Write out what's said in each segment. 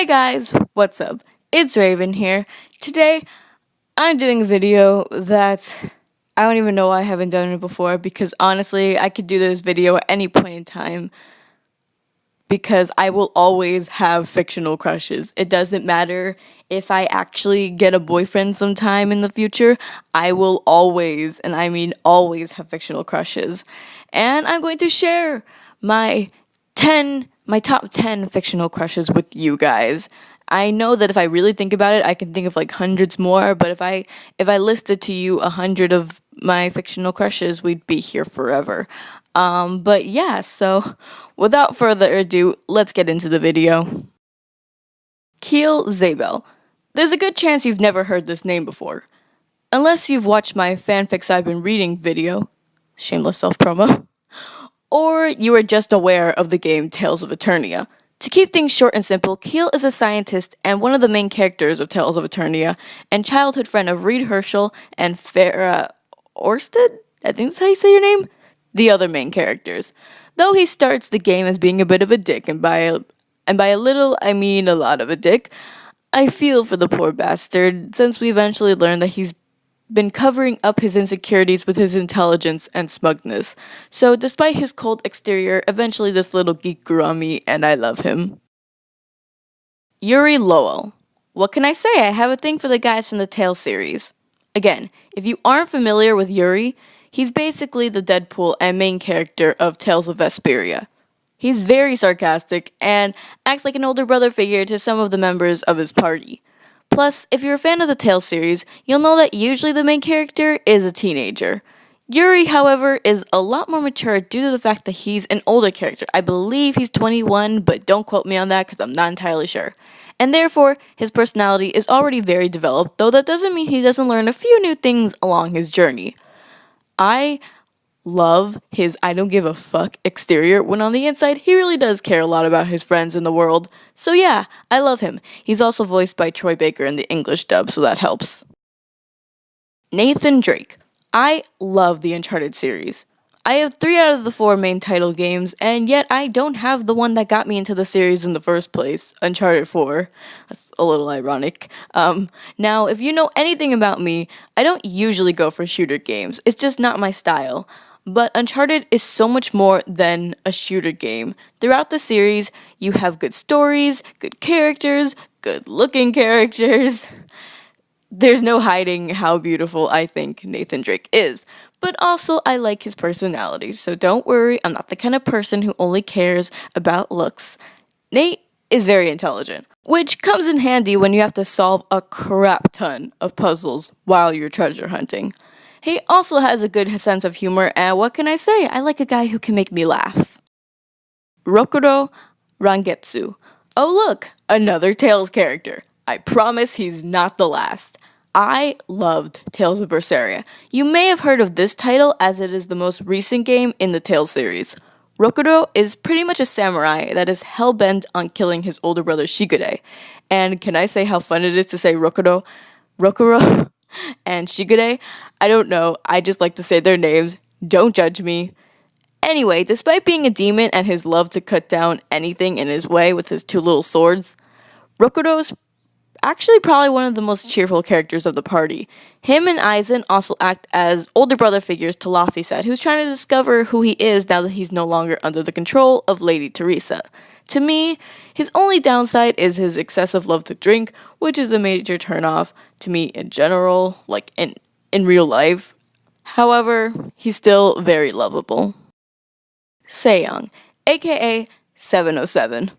Hey guys, what's up? It's Raven here. Today, I'm doing a video that I don't even know why I haven't done it before because honestly, I could do this video at any point in time because I will always have fictional crushes. It doesn't matter if I actually get a boyfriend sometime in the future, I will always, and I mean always, have fictional crushes. And I'm going to share my top 10 fictional crushes with you guys. I know that if I really think about it, I can think of like hundreds more, but if I listed to you 100 of my fictional crushes, we'd be here forever. But yeah, so without further ado, let's get into the video. Keel Zabel. There's a good chance you've never heard this name before. Unless you've watched my fanfics I've been reading video, shameless self-promo, or you are just aware of the game Tales of Eternia. To keep things short and simple, Keel is a scientist and one of the main characters of Tales of Eternia, and childhood friend of Reed Herschel and Farah Orsted? I think that's how you say your name? The other main characters. Though he starts the game as being a bit of a dick, and by a little, I mean a lot of a dick, I feel for the poor bastard, since we eventually learn that he's been covering up his insecurities with his intelligence and smugness. So despite his cold exterior, eventually this little geek grew on me, and I love him. Yuri Lowell. What can I say? I have a thing for the guys from the Tales series. Again, if you aren't familiar with Yuri, he's basically the Deadpool and main character of Tales of Vesperia. He's very sarcastic and acts like an older brother figure to some of the members of his party. Plus, if you're a fan of the Tales series, you'll know that usually the main character is a teenager. Yuri, however, is a lot more mature due to the fact that he's an older character. I believe he's 21, but don't quote me on that because I'm not entirely sure. And therefore, his personality is already very developed, though that doesn't mean he doesn't learn a few new things along his journey. I love his I don't give a fuck exterior when on the inside he really does care a lot about his friends in the world. So yeah, I love him. He's also voiced by Troy Baker in the English dub, so that helps. Nathan Drake. I love the Uncharted series. I have 3 out of the 4 main title games, and yet I don't have the one that got me into the series in the first place, Uncharted 4. That's a little ironic. Now, if you know anything about me, I don't usually go for shooter games. It's just not my style. But Uncharted is so much more than a shooter game. Throughout the series, you have good stories, good characters, good-looking characters. There's no hiding how beautiful I think Nathan Drake is, but also I like his personality, so don't worry, I'm not the kind of person who only cares about looks. Nate is very intelligent, which comes in handy when you have to solve a crap ton of puzzles while you're treasure hunting. He also has a good sense of humor, and what can I say? I like a guy who can make me laugh. Rokuro Rangetsu. Oh look, another Tales character. I promise he's not the last. I loved Tales of Berseria. You may have heard of this title as it is the most recent game in the Tales series. Rokuro is pretty much a samurai that is hell-bent on killing his older brother Shigure. And can I say how fun it is to say Rokuro, and Shigure? I don't know, I just like to say their names. Don't judge me. Anyway, despite being a demon and his love to cut down anything in his way with his 2 little swords, Rokuro's actually probably one of the most cheerful characters of the party. Him and Aizen also act as older brother figures to Laufeyset, who's trying to discover who he is now that he's no longer under the control of Lady Teresa. To me, his only downside is his excessive love to drink, which is a major turnoff to me in general, like in real life. However, he's still very lovable. Seong, aka 707.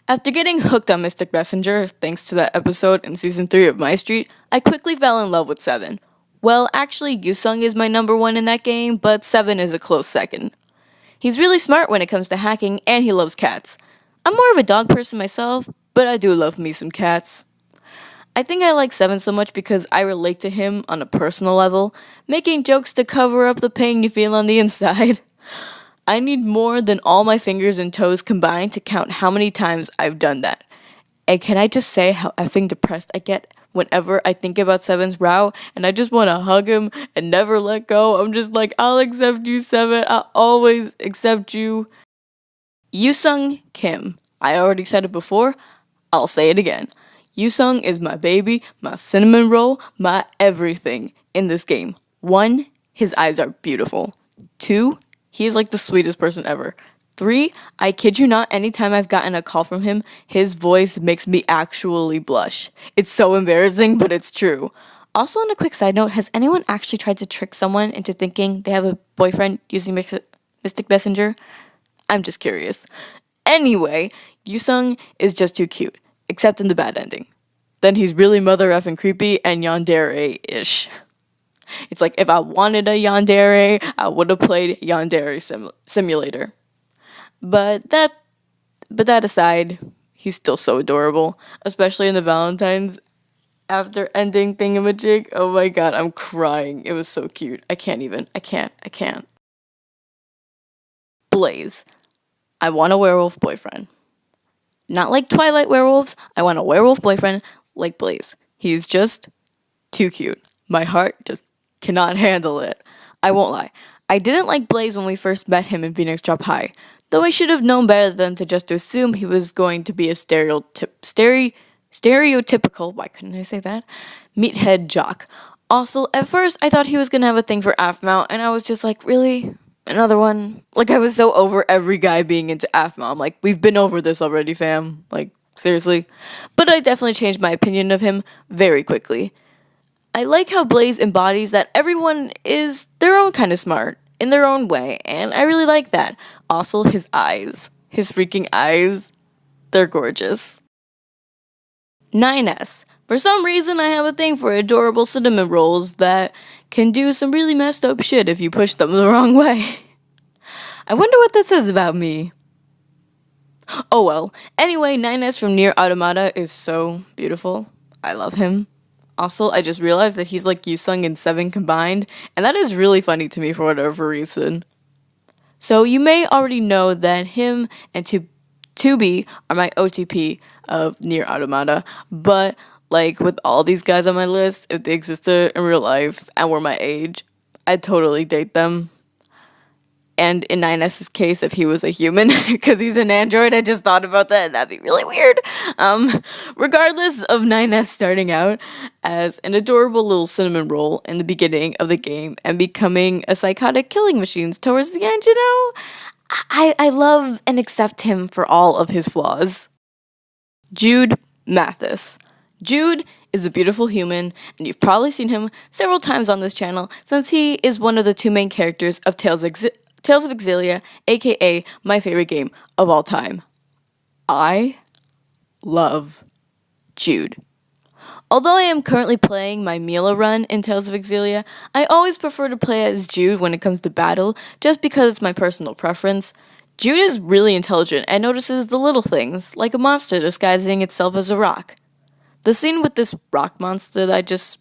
After getting hooked on Mystic Messenger, thanks to that episode in Season 3 of My Street, I quickly fell in love with 7. Well, actually, Yousung is my number 1 in that game, but 7 is a close second. He's really smart when it comes to hacking, and he loves cats. I'm more of a dog person myself, but I do love me some cats. I think I like 7 so much because I relate to him on a personal level, making jokes to cover up the pain you feel on the inside. I need more than all my fingers and toes combined to count how many times I've done that. And can I just say how effing depressed I get whenever I think about 7's brow and I just want to hug him and never let go? I'm just like, I'll accept you, 7. I'll always accept you. Yousung Kim. I already said it before. I'll say it again. Yousung is my baby, my cinnamon roll, my everything in this game. 1, his eyes are beautiful. 2, he is like the sweetest person ever. 3, I kid you not, anytime I've gotten a call from him, his voice makes me actually blush. It's so embarrassing, but it's true. Also, on a quick side note, has anyone actually tried to trick someone into thinking they have a boyfriend using Mystic Messenger? I'm just curious. Anyway, Yousung is just too cute, except in the bad ending. Then he's really mother effing creepy and yandere-ish. It's like if I wanted a yandere, I would have played Yandere Simulator. But that aside, he's still so adorable, especially in the Valentine's after ending thingamajig. Oh my god, I'm crying. It was so cute. I can't. Blaze. I want a werewolf boyfriend. Not like Twilight werewolves, I want a werewolf boyfriend like Blaze. He's just too cute. My heart just cannot handle it. I won't lie. I didn't like Blaze when we first met him in Phoenix Drop High, though I should have known better than to just assume he was going to be a stereotypical, why couldn't I say that? Meathead jock. Also, at first, I thought he was gonna have a thing for Aphmau, and I was just like, really? Another one? Like, I was so over every guy being into Aphmau. I'm like, we've been over this already, fam. Like, seriously. But I definitely changed my opinion of him very quickly. I like how Blaze embodies that everyone is their own kind of smart, in their own way, and I really like that. Also, his eyes. His freaking eyes. They're gorgeous. 9S. For some reason, I have a thing for adorable cinnamon rolls that can do some really messed up shit if you push them the wrong way. I wonder what that says about me. Oh well. Anyway, 9S from Nier Automata is so beautiful. I love him. Also, I just realized that he's like Yousung and 7 combined, and that is really funny to me for whatever reason. So you may already know that him and 2B are my OTP of Nier Automata, but like with all these guys on my list, if they existed in real life and were my age, I'd totally date them. And in 9S's case, if he was a human, because he's an android, I just thought about that, and that'd be really weird. Regardless of 9S starting out as an adorable little cinnamon roll in the beginning of the game and becoming a psychotic killing machine towards the end, you know, I love and accept him for all of his flaws. Jude Mathis. Jude is a beautiful human, and you've probably seen him several times on this channel since he is one of the 2 main characters of Tales of Exilia, aka my favorite game of all time. I love Jude. Although I am currently playing my Mila run in Tales of Exilia, I always prefer to play as Jude when it comes to battle, just because it's my personal preference. Jude is really intelligent and notices the little things, like a monster disguising itself as a rock. The scene with this rock monster that I just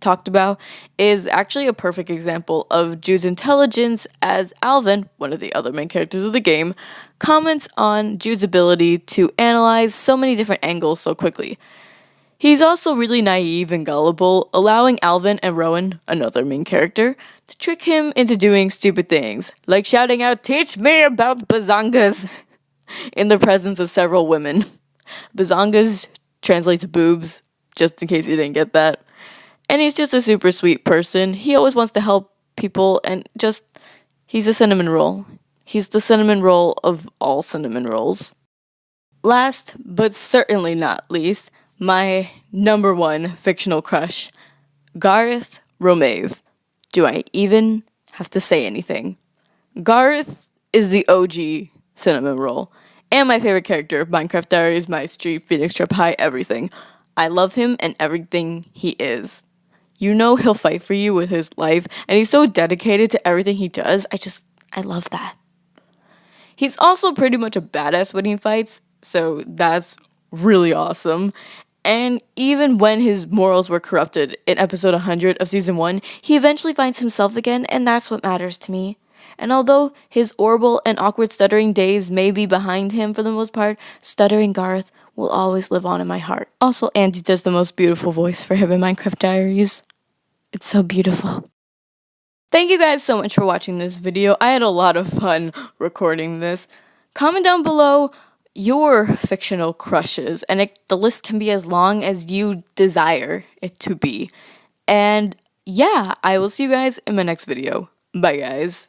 talked about is actually a perfect example of Jude's intelligence, as Alvin, one of the other main characters of the game, comments on Jude's ability to analyze so many different angles so quickly. He's also really naive and gullible, allowing Alvin and Rowan, another main character, to trick him into doing stupid things, like shouting out, "Teach me about bazongas," in the presence of several women. Bazongas translate to boobs, just in case you didn't get that. And he's just a super sweet person. He always wants to help people, and he's a cinnamon roll. He's the cinnamon roll of all cinnamon rolls. Last, but certainly not least, my number 1 fictional crush, Gareth Romave. Do I even have to say anything? Gareth is the OG cinnamon roll, and my favorite character of Minecraft Diaries, My Street, Phoenix Trap High, everything. I love him and everything he is. You know he'll fight for you with his life, and he's so dedicated to everything he does. I love that. He's also pretty much a badass when he fights, so that's really awesome. And even when his morals were corrupted in episode 100 of season 1, he eventually finds himself again, and that's what matters to me. And although his horrible and awkward stuttering days may be behind him for the most part, stuttering Gareth will always live on in my heart. Also, Andy does the most beautiful voice for him in Minecraft Diaries. It's so beautiful. Thank you guys so much for watching this video. I had a lot of fun recording this. Comment down below your fictional crushes, and the list can be as long as you desire it to be. And yeah, I will see you guys in my next video. Bye, guys.